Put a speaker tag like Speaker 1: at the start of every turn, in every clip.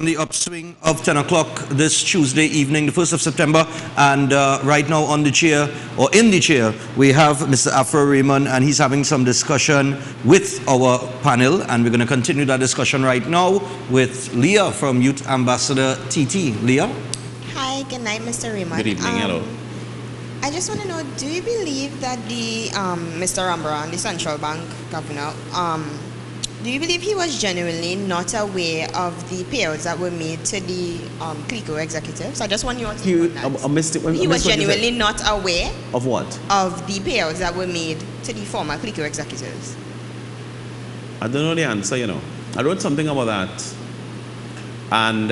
Speaker 1: on the upswing of 10 o'clock this Tuesday evening, the 1st of September. And right now on the chair, or in the chair, we have Mr. Afra Raymond, and he's having some discussion with our panel. And we're going to continue that discussion right now with Leah from Youth Ambassador TT. Leah?
Speaker 2: Hi, good night, Mr. Raymond.
Speaker 3: Good evening, hello.
Speaker 2: I just want to know, do you believe that the Mr. Rambaran, the central bank governor, do you believe he was genuinely not aware of the payouts that were made to the CLICO executives? I just want your take on that. He was genuinely not aware
Speaker 3: of what?
Speaker 2: Of the payouts that were made to the former CLICO executives.
Speaker 3: I don't know the answer, you know. I wrote something about that. And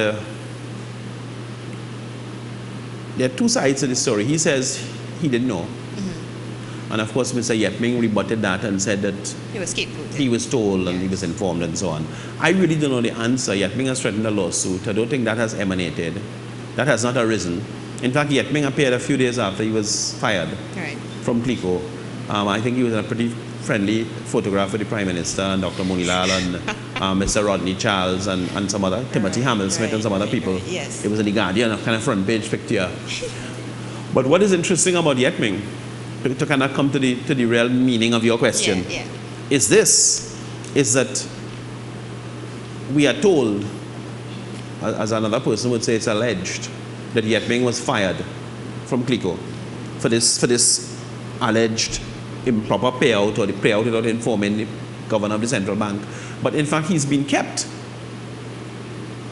Speaker 3: there are two sides to the story. He says he didn't know. And of course, Mr. Yepming rebutted that and said that
Speaker 2: he was scapegoated.
Speaker 3: He was told and he was informed and so on. I really don't know the answer. Yepming has threatened a lawsuit. I don't think that has emanated. That has not arisen. In fact, Yepming appeared a few days after he was fired from CLICO. I think he was in a pretty friendly photograph with the Prime Minister and Dr. Monilal and Mr. Rodney Charles and some other, Timothy Hamilsmith and some other people.
Speaker 2: Yes.
Speaker 3: It was in the Guardian, a kind of front page picture. But what is interesting about Yepming, to kind of come to the real meaning of your question, is that we are told, as another person would say, it's alleged, that Yepming was fired from CLICO for this alleged improper payout, or the payout without informing the governor of the central bank. But in fact, he's been kept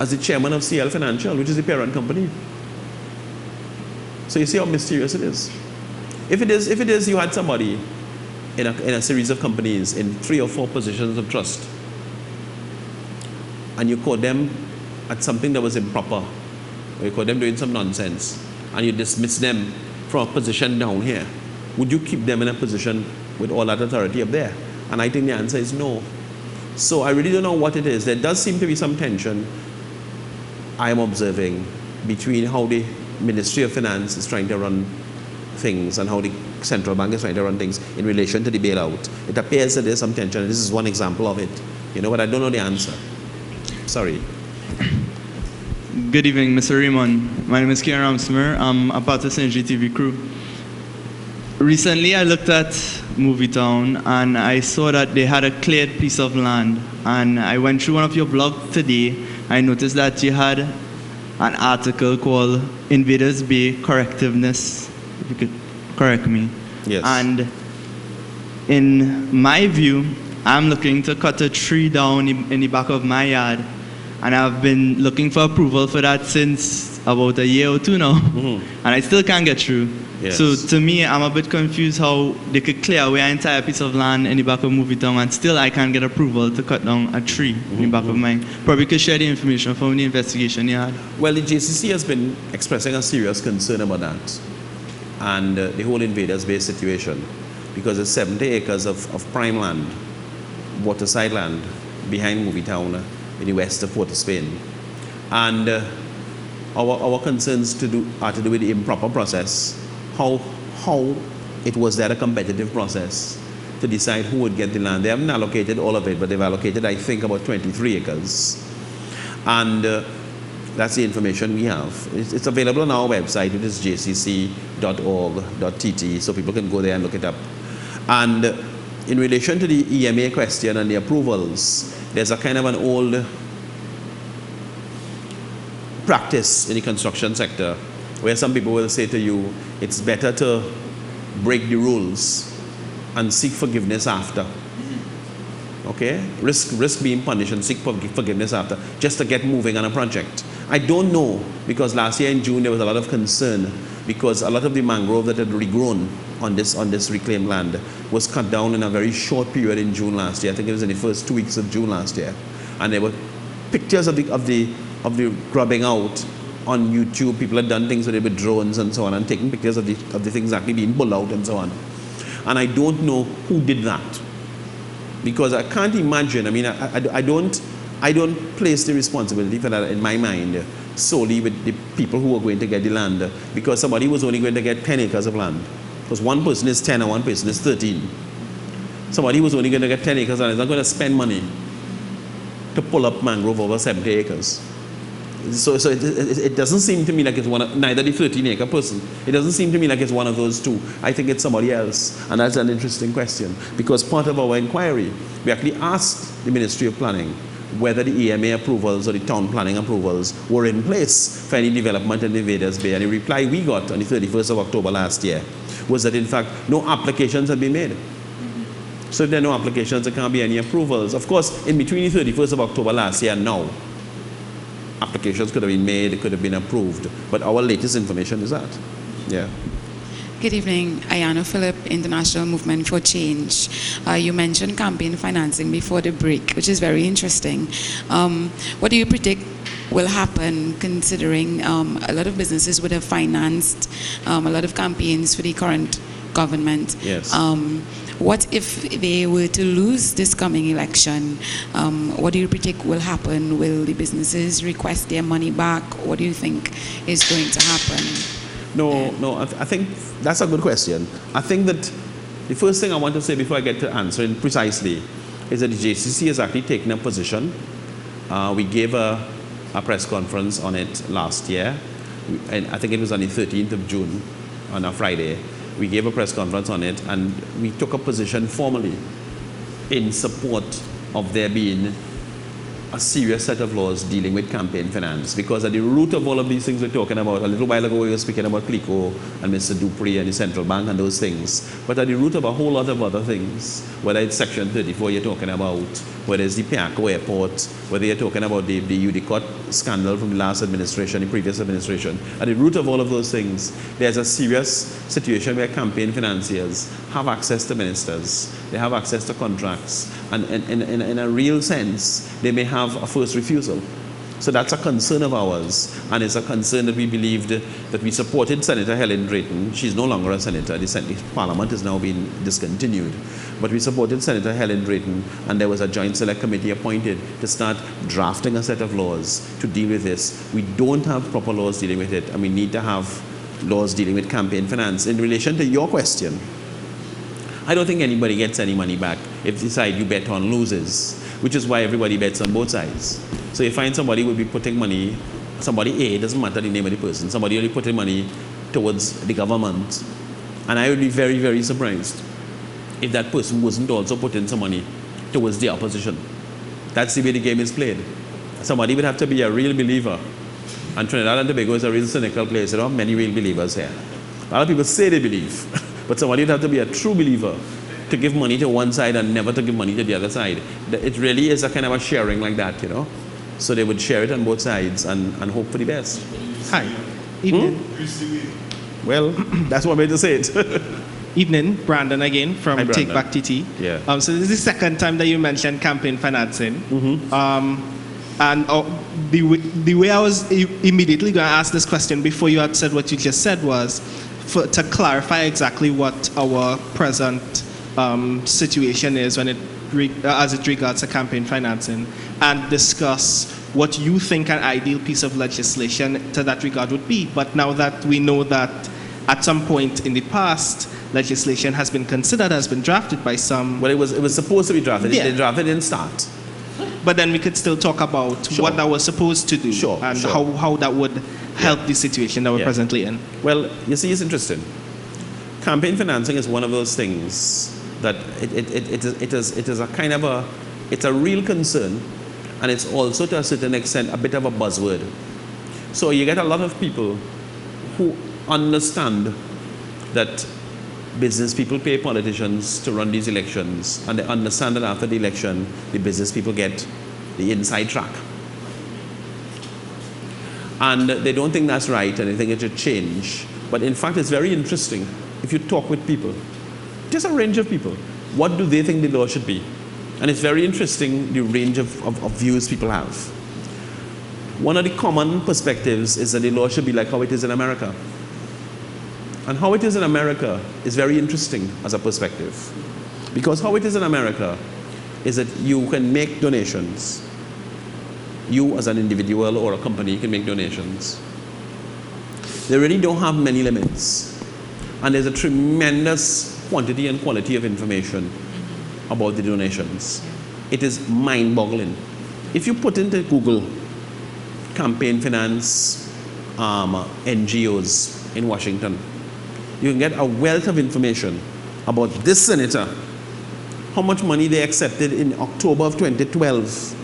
Speaker 3: as the chairman of CL Financial, which is the parent company. So you see how mysterious it is. If it is you had somebody in a series of companies in 3 or 4 positions of trust, and you caught them at something that was improper, or you caught them doing some nonsense, and you dismiss them from a position down here, would you keep them in a position with all that authority up there? And I think the answer is no. So I really don't know what it is. There does seem to be some tension I am observing between how the Ministry of Finance is trying to run things and how the central bank is trying to run things in relation to the bailout. It appears that there's some tension. This is one example of it. You know, but I don't know the answer. Sorry.
Speaker 4: Good evening, Mr. Raymond. My name is Kieran Ramsmer. I'm a part of the Synergy TV crew. Recently, I looked at Movietown and I saw that they had a cleared piece of land. And I went through one of your blogs today. I noticed that you had an article called Invaders Bay Correctiveness. If you could correct me.
Speaker 3: Yes.
Speaker 4: And in my view, I'm looking to cut a tree down in the back of my yard. And I've been looking for approval for that since about a year or 2 now. And I still can't get through.
Speaker 3: Yes.
Speaker 4: So to me, I'm a bit confused how they could clear away an entire piece of land in the back of Movietown and still I can't get approval to cut down a tree in the back of mine. Probably could share the information from the investigation you had.
Speaker 3: Well, the JCC has been expressing a serious concern about that and the whole Invaders Bay situation, because there's 70 acres of prime land, waterside land, behind Movietown in the west of Port of Spain. And our concerns are to do with the improper process, how it was there a competitive process to decide who would get the land. They haven't allocated all of it, but they've allocated, I think, about 23 acres. And that's the information we have. It's available on our website. It is jcc.org.tt, so people can go there and look it up. And in relation to the EMA question and the approvals, there's a kind of an old practice in the construction sector where some people will say to you, it's better to break the rules and seek forgiveness after. Okay? Risk being punished and seek forgiveness after, just to get moving on a project. I don't know, because last year in June there was a lot of concern because a lot of the mangrove that had regrown on this reclaimed land was cut down in a very short period in June last year. I think it was in the first 2 weeks of June last year. And there were pictures of the grubbing out on YouTube. People had done things with it with drones and so on, and taking pictures of the things actually being pulled out and so on. And I don't know who did that, because I can't imagine. I mean, I don't place the responsibility for that in my mind solely with the people who are going to get the land, because somebody was only going to get 10 acres of land. Because one person is 10 and one person is 13. Somebody was only going to get 10 acres and is not going to spend money to pull up mangrove over 70 acres. So it doesn't seem to me like it's neither the 13-acre person. It doesn't seem to me like it's one of those two. I think it's somebody else. And that's an interesting question. Because part of our inquiry, we actually asked the Ministry of Planning whether the EMA approvals or the town planning approvals were in place for any development in the Vedas Bay. And the reply we got on the 31st of October last year was that, in fact, no applications had been made. So if there are no applications, there can't be any approvals. Of course, in between the 31st of October last year and now, applications could have been made, it could have been approved. But our latest information is that. Yeah.
Speaker 5: Good evening. Ayana Phillip, International Movement for Change. You mentioned campaign financing before the break, which is very interesting. What do you predict will happen, considering a lot of businesses would have financed a lot of campaigns for the current government?
Speaker 3: Yes.
Speaker 5: What if they were to lose this coming election? What do you predict will happen? Will the businesses request their money back? What do you think is going to happen?
Speaker 3: No, I think that's a good question. I think that the first thing I want to say before I get to answering precisely is that the JCC has actually taken a position. We gave a press conference on it last year, and I think it was on the 13th of June, on a Friday. We gave a press conference on it, and we took a position formally in support of there being a serious set of laws dealing with campaign finance. Because at the root of all of these things we're talking about, a little while ago we were speaking about CLICO and Mr. Dupree and the central bank and those things. But at the root of a whole lot of other things, whether it's Section 34 you're talking about, whether it's the Piaco Airport, whether you're talking about the UDICOT scandal from the last administration, the previous administration, at the root of all of those things, there's a serious situation where campaign financiers have access to ministers, they have access to contracts, and in a real sense, they may have a first refusal. So that's a concern of ours, and it's a concern that we believed that we supported Senator Helen Drayton. She's no longer a senator. The Parliament has now been discontinued. But we supported Senator Helen Drayton, and there was a joint select committee appointed to start drafting a set of laws to deal with this. We don't have proper laws dealing with it, and we need to have laws dealing with campaign finance. In relation to your question, I don't think anybody gets any money back if the side you bet on loses, which is why everybody bets on both sides. So you find somebody will be putting money, somebody A, it doesn't matter the name of the person, somebody will be putting money towards the government. And I would be very, very surprised if that person wasn't also putting some money towards the opposition. That's the way the game is played. Somebody would have to be a real believer. And Trinidad and Tobago is a real cynical place. There are many real believers here. A lot of people say they believe, but somebody would have to be a true believer to give money to one side and never to give money to the other side. It really is a kind of a sharing like that, you know. So they would share it on both sides and hope for the best.
Speaker 6: Hi. Evening.
Speaker 3: Well, that's one way to say it.
Speaker 6: Evening. Brandon again from
Speaker 3: Hi,
Speaker 6: Take
Speaker 3: Brandon.
Speaker 6: Back TT.
Speaker 3: Yeah.
Speaker 6: So this is the second time that you mentioned campaign financing. And the way I was immediately going to ask this question before you had said what you just said was to clarify exactly what our present situation is when as it regards to campaign financing, and discuss what you think an ideal piece of legislation to that regard would be. But now that we know that at some point in the past, legislation has been considered, has been drafted by some.
Speaker 3: Well, it was supposed to be drafted.
Speaker 6: Yeah.
Speaker 3: The draft didn't start.
Speaker 6: But then we could still talk about what that was supposed to do and how that would help the situation that we're presently in.
Speaker 3: Well, you see, it's interesting. Campaign financing is one of those things that it is a kind of it's a real concern, and it's also to a certain extent a bit of a buzzword. So you get a lot of people who understand that business people pay politicians to run these elections, and they understand that after the election, the business people get the inside track. And they don't think that's right, and they think it should change. But in fact, it's very interesting. If you talk with people, just a range of people, what do they think the law should be? And it's very interesting, the range of views people have. One of the common perspectives is that the law should be like how it is in America. And how it is in America is very interesting as a perspective. Because how it is in America is that you can make donations. You as an individual or a company can make donations. They really don't have many limits. And there's a tremendous quantity and quality of information about the donations. It is mind-boggling. If you put into Google campaign finance NGOs in Washington. You can get a wealth of information about this senator, how much money they accepted in October of 2012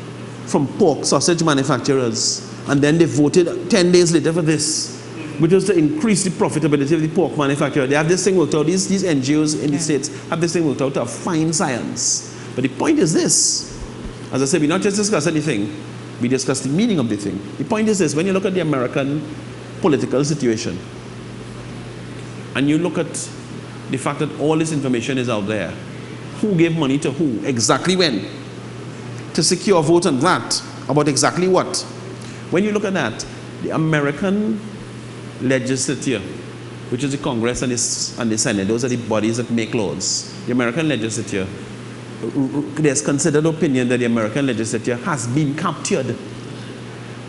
Speaker 3: from pork sausage manufacturers, and then they voted 10 days later for this, which was to increase the profitability of the pork manufacturer. They have this thing worked out, these NGOs in the States have this thing worked out to a fine science. But the point is this, as I said, we not just discuss anything, we discuss the meaning of the thing. The point is this, when you look at the American political situation, and you look at the fact that all this information is out there, who gave money to who, exactly when, to secure vote on that, about exactly what. When you look at that, the American legislature, which is the Congress and the Senate, those are the bodies that make laws. The American legislature, there's considered opinion that the American legislature has been captured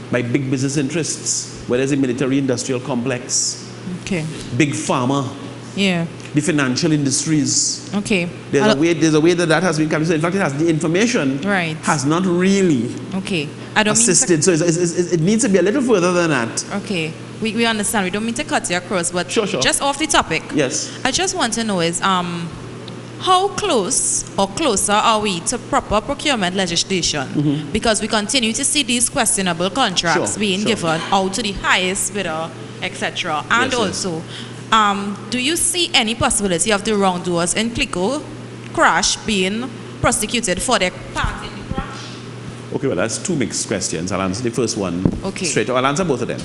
Speaker 3: by big business interests, whether it's a military-industrial complex, big pharma, the financial industries. There's a way that has been captured. In fact, it has the information has not really assisted. So it needs to be a little further than that.
Speaker 7: We understand. We don't mean to cut you across, but just off the topic.
Speaker 3: Yes.
Speaker 7: I just want to know is how close or closer are we to proper procurement legislation? Because we continue to see these questionable contracts being given out to the highest bidder, etc. And also, do you see any possibility of the wrongdoers in Clico crash being prosecuted for their part in the crash?
Speaker 3: Okay, well, that's two mixed questions. I'll answer the first one straight. I'll answer both of them.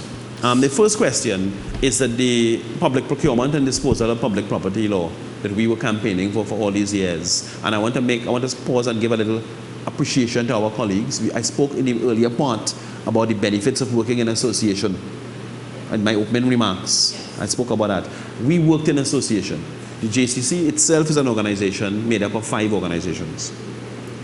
Speaker 3: The first question is that the public procurement and disposal of public property law that we were campaigning for all these years. And I want to pause and give a little appreciation to our colleagues. I spoke in the earlier part about the benefits of working in association. In my opening remarks, I spoke about that. We worked in association. The JCC itself is an organization made up of 5 organizations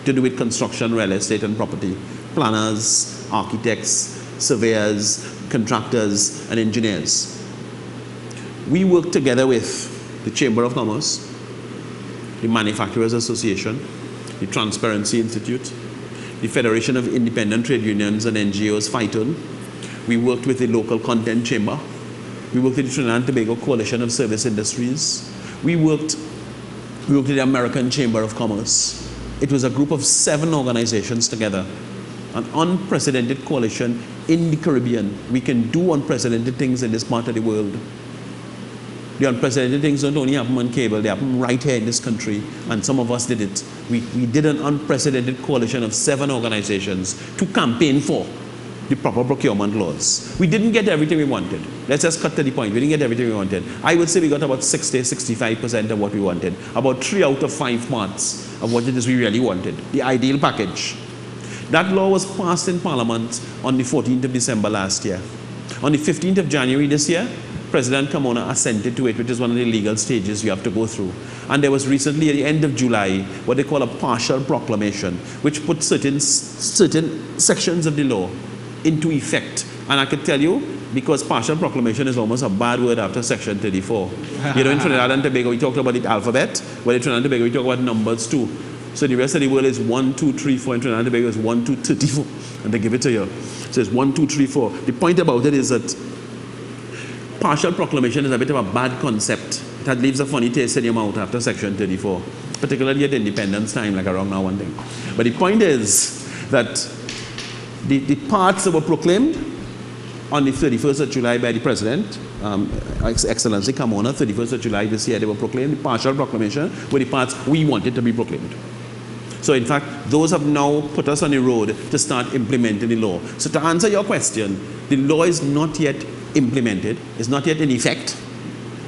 Speaker 3: to do with construction, real estate, and property. Planners, architects, surveyors, contractors, and engineers. We work together with the Chamber of Commerce, the Manufacturers Association, the Transparency Institute, the Federation of Independent Trade Unions and NGOs, FITUN. We worked with the local content chamber. We worked with the Trinidad and Tobago Coalition of Service Industries. We worked with the American Chamber of Commerce. It was a group of 7 organizations together. An unprecedented coalition in the Caribbean. We can do unprecedented things in this part of the world. The unprecedented things don't only happen on cable, they happen right here in this country, and some of us did it. We did an unprecedented coalition of 7 organizations to campaign for the proper procurement laws. We didn't get everything we wanted. Let's just cut to the point. We didn't get everything we wanted. I would say we got about 65% of what we wanted. About 3 out of 5 parts of what it is we really wanted. The ideal package. That law was passed in Parliament on the 14th of December last year. On the 15th of January this year, President Kamona assented to it, which is one of the legal stages you have to go through. And there was recently, at the end of July, what they call a partial proclamation, which put certain sections of the law into effect. And I could tell you, because partial proclamation is almost a bad word after Section 34. You know, in Trinidad and Tobago, we talked about the alphabet. Well, in Trinidad and Tobago, we talk about numbers too. So the rest of the world is 1, 2, 3, 4. In Trinidad and Tobago, is 1, 2, 34. And they give it to you. So it's 1, 2, 3, 4. The point about it is that partial proclamation is a bit of a bad concept. That leaves a funny taste in your mouth after Section 34, particularly at independence time, like around now one thing. But the point is that the parts that were proclaimed on the 31st of July by the President, Excellency Kamona, 31st of July this year, they were proclaimed. The partial proclamation were the parts we wanted to be proclaimed. So in fact, those have now put us on the road to start implementing the law. So to answer your question, the law is not yet implemented, is not yet in effect.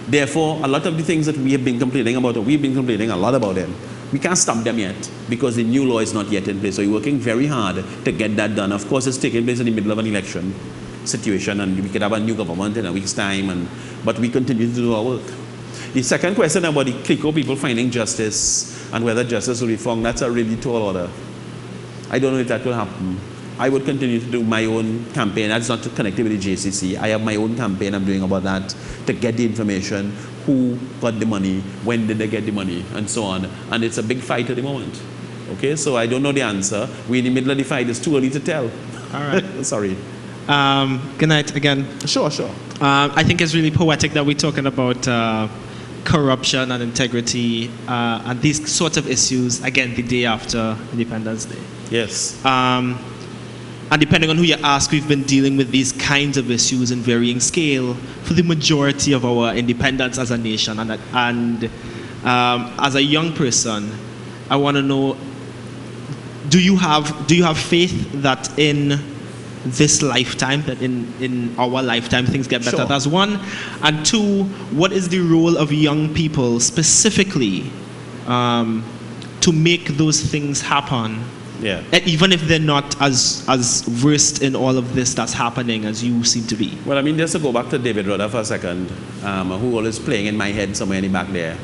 Speaker 3: Therefore, a lot of the things that we have been complaining about, or we've been complaining a lot about them, we can't stop them yet because the new law is not yet in place. So we're working very hard to get that done. Of course, it's taking place in the middle of an election situation, and we could have a new government in a week's time, but we continue to do our work. The second question about the Clico people finding justice and whether justice will be found, that's a really tall order. I don't know if that will happen. I would continue to do my own campaign. That's not connected with the JCC. I have my own campaign I'm doing about that to get the information, who got the money, when did they get the money, and so on. And it's a big fight at the moment. Okay, so I don't know the answer. We're in the middle of the fight. It's too early to tell.
Speaker 6: All right.
Speaker 3: Sorry.
Speaker 6: Good night again.
Speaker 3: Sure.
Speaker 6: I think it's really poetic that we're talking about corruption and integrity and these sorts of issues, again, the day after Independence Day.
Speaker 3: Yes.
Speaker 6: And depending on who you ask, we've been dealing with these kinds of issues in varying scale for the majority of our independence as a nation. And as a young person, I want to know, do you have faith that in this lifetime, that in our lifetime things get better?
Speaker 3: Sure.
Speaker 6: That's one. And two, what is the role of young people specifically to make those things happen?
Speaker 3: Yeah.
Speaker 6: Even if they're not as versed in all of this that's happening as you seem to be.
Speaker 3: Well, I mean, just to go back to David Rudder for a second, who always playing in my head somewhere in the back there.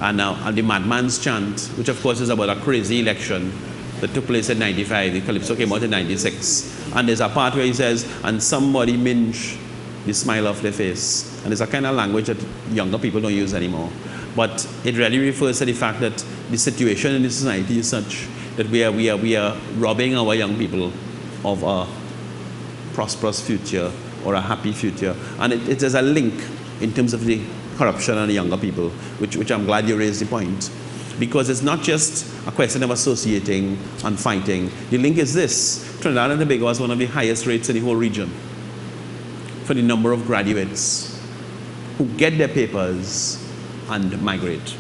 Speaker 3: And now, the Madman's Chant, which of course is about a crazy election that took place in 95. The Calypso came out in 96. And there's a part where he says, and somebody minge the smile off their face. And it's a kind of language that younger people don't use anymore. But it really refers to the fact that the situation in the society is such that we are robbing our young people of a prosperous future or a happy future. And it is a link in terms of the corruption and the younger people, which I'm glad you raised the point. Because it's not just a question of associating and fighting. The link is this: Trinidad and Tobago has one of the highest rates in the whole region for the number of graduates who get their papers and migrate.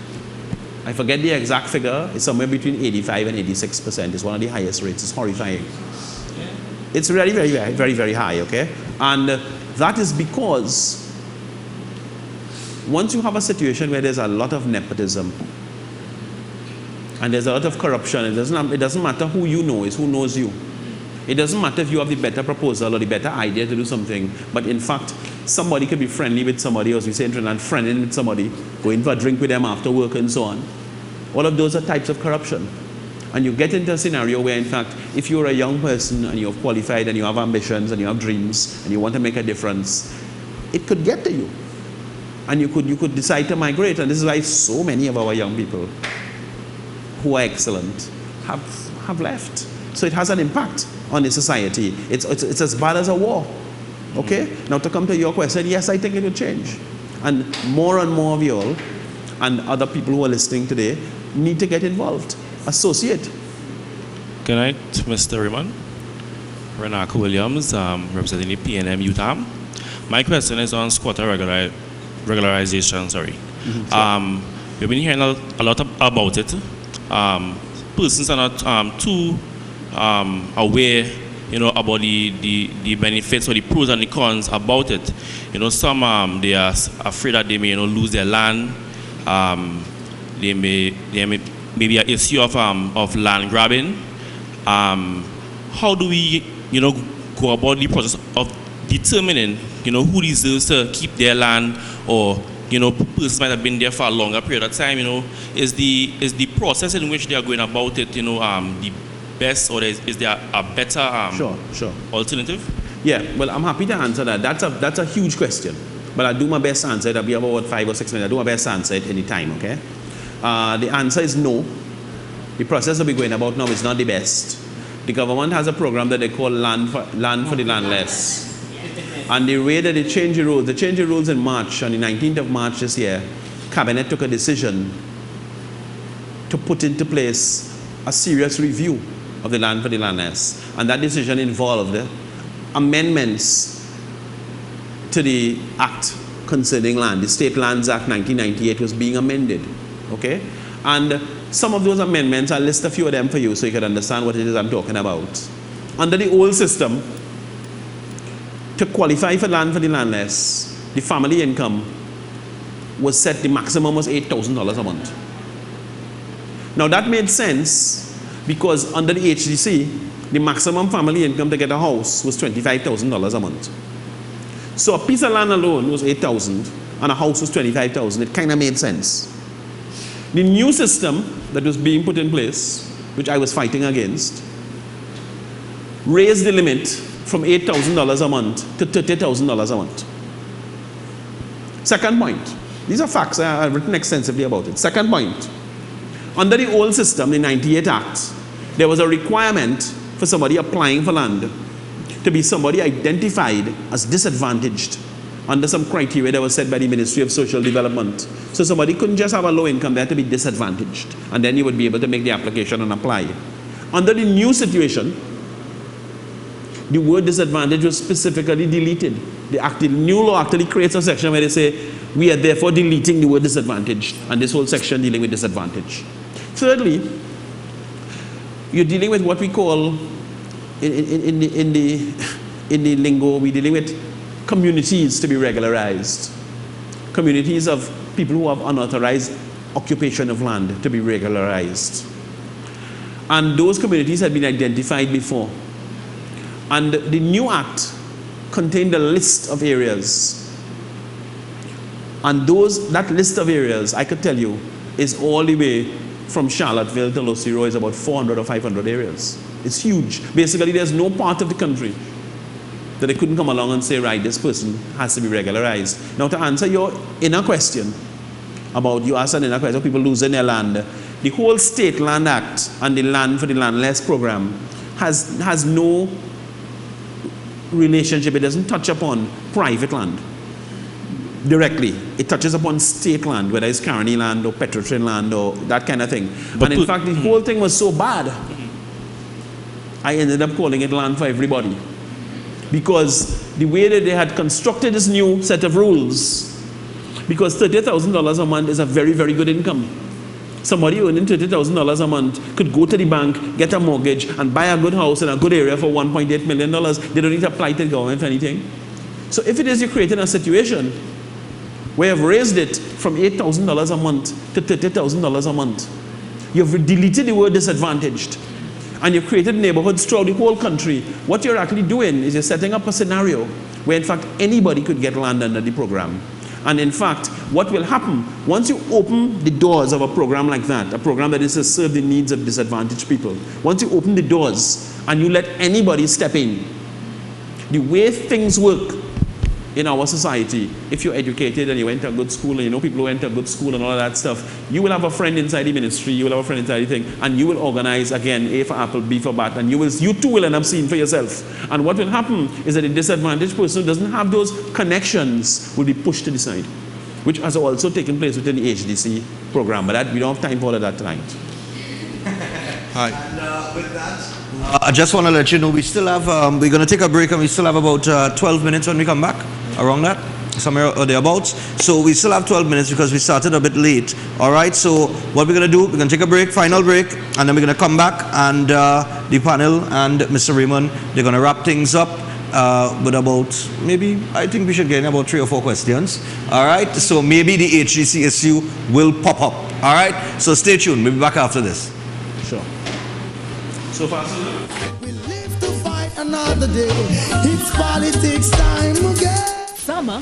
Speaker 3: I forget the exact figure. It's somewhere between 85 and 86%. It's one of the highest rates. It's horrifying. It's really, very, very, very, very high, okay? And that is because once you have a situation where there's a lot of nepotism and there's a lot of corruption, it doesn't matter who you know, it's who knows you. It doesn't matter if you have the better proposal or the better idea to do something, but in fact, somebody could be friendly with somebody, as we say in Trinidad, friending with somebody, going for a drink with them after work and so on. All of those are types of corruption. And you get into a scenario where, in fact, if you're a young person and you're qualified and you have ambitions and you have dreams and you want to make a difference, it could get to you. And you could decide to migrate. And this is why so many of our young people who are excellent have left. So it has an impact on the society. It's as bad as a war. Okay? Now to come to your question, yes, I think it will change. And more of you all and other people who are listening today need to get involved. Associate.
Speaker 8: Good night, Mr. Raymond. Renaka Williams, representing the PNM Youth Arm. My question is on squatter regularization, sorry.
Speaker 3: Mm-hmm.
Speaker 8: We've been hearing a lot about it. Persons are not too aware, about the benefits or the pros and the cons about it. Some they are afraid that they may lose their land. They may maybe an issue of land grabbing. How do we go about the process of determining who deserves to keep their land, or persons might have been there for a longer period of time? Is the process in which they are going about it the best, or is there a better
Speaker 3: sure
Speaker 8: alternative?
Speaker 3: Yeah, well, I'm happy to answer that. That's a huge question, but I'll do my best to answer it. I'll be about 5 or 6 minutes. I'll do my best to answer it any time, okay? The answer is no. The process that we're going about now is not the best. The government has a program that they call Land for the Landless. And the way that they change the rules in March, on the 19th of March this year, Cabinet took a decision to put into place a serious review of the Land for the Landless. And that decision involved amendments to the Act concerning land. The State Lands Act 1998 was being amended, okay? And some of those amendments, I'll list a few of them for you so you can understand what it is I'm talking about. Under the old system, to qualify for Land for the Landless, the family income was set, the maximum was $8,000 a month. Now that made sense because under the HDC, the maximum family income to get a house was $25,000 a month. So a piece of land alone was $8,000 and a house was $25,000. It kind of made sense. The new system that was being put in place, which I was fighting against, raised the limit from $8,000 a month to $30,000 a month. Second point. These are facts. I've written extensively about it. Second point. Under the old system, the 98 Act, there was a requirement for somebody applying for land to be somebody identified as disadvantaged under some criteria that was set by the Ministry of Social Development. So somebody couldn't just have a low income, they had to be disadvantaged. And then you would be able to make the application and apply. Under the new situation, the word disadvantage was specifically deleted. The new law actually creates a section where they say, we are therefore deleting the word disadvantaged, and this whole section dealing with disadvantage. Thirdly, you're dealing with what we call, in the lingo, we're dealing with communities to be regularized. Communities of people who have unauthorized occupation of land to be regularized. And those communities had been identified before. And the new act contained a list of areas. And that list of areas, I could tell you, is all the way from Charlottesville to Lucero, is about 400 or 500 areas. It's huge. Basically, there's no part of the country that they couldn't come along and say, right, this person has to be regularized. Now, to answer your inner question about, you asked an inner question, people losing their land, the whole State Land Act and the Land for the Landless program has no relationship. It doesn't touch upon private land directly. It touches upon state land, whether it's Carney land or Petrotrin land or that kind of thing.
Speaker 8: But
Speaker 3: and in fact, the whole thing was so bad, I ended up calling it land for everybody. Because the way that they had constructed this new set of rules, because $30,000 a month is a very, very good income. Somebody earning $30,000 a month could go to the bank, get a mortgage, and buy a good house in a good area for $1.8 million. They don't need to apply to the government for anything. So if it is you're creating a situation where you've raised it from $8,000 a month to $30,000 a month, you've deleted the word disadvantaged, and you've created neighborhoods throughout the whole country, what you're actually doing is you're setting up a scenario where in fact anybody could get land under the program. And in fact, what will happen, once you open the doors of a program like that, a program that is to serve the needs of disadvantaged people, once you open the doors and you let anybody step in, the way things work in our society, if you're educated and you went to a good school, and you know people who went to a good school and all of that stuff, you will have a friend inside the ministry, you will have a friend inside the thing, and you will organize again, A for apple, B for bat, and you too will end up seeing for yourself. And what will happen is that the disadvantaged person who doesn't have those connections will be pushed to the side, which has also taken place within the HDC program, but that we don't have time for all of that tonight.
Speaker 1: Hi. And with that, I just want to let you know we still have, we're going to take a break and we still have about 12 minutes when we come back, around that, somewhere or thereabouts. So we still have 12 minutes because we started a bit late. All right, so what we're going to do, we're going to take a break, final break, and then we're going to come back and the panel and Mr. Raymond, they're going to wrap things up with about, maybe, I think we should get in about 3 or 4 questions. All right, so maybe the HGC issue will pop up. All right, so stay tuned. We'll be back after this.
Speaker 3: Sure. So far, so good.
Speaker 9: We live to fight another day. It's politics time again.
Speaker 10: Summer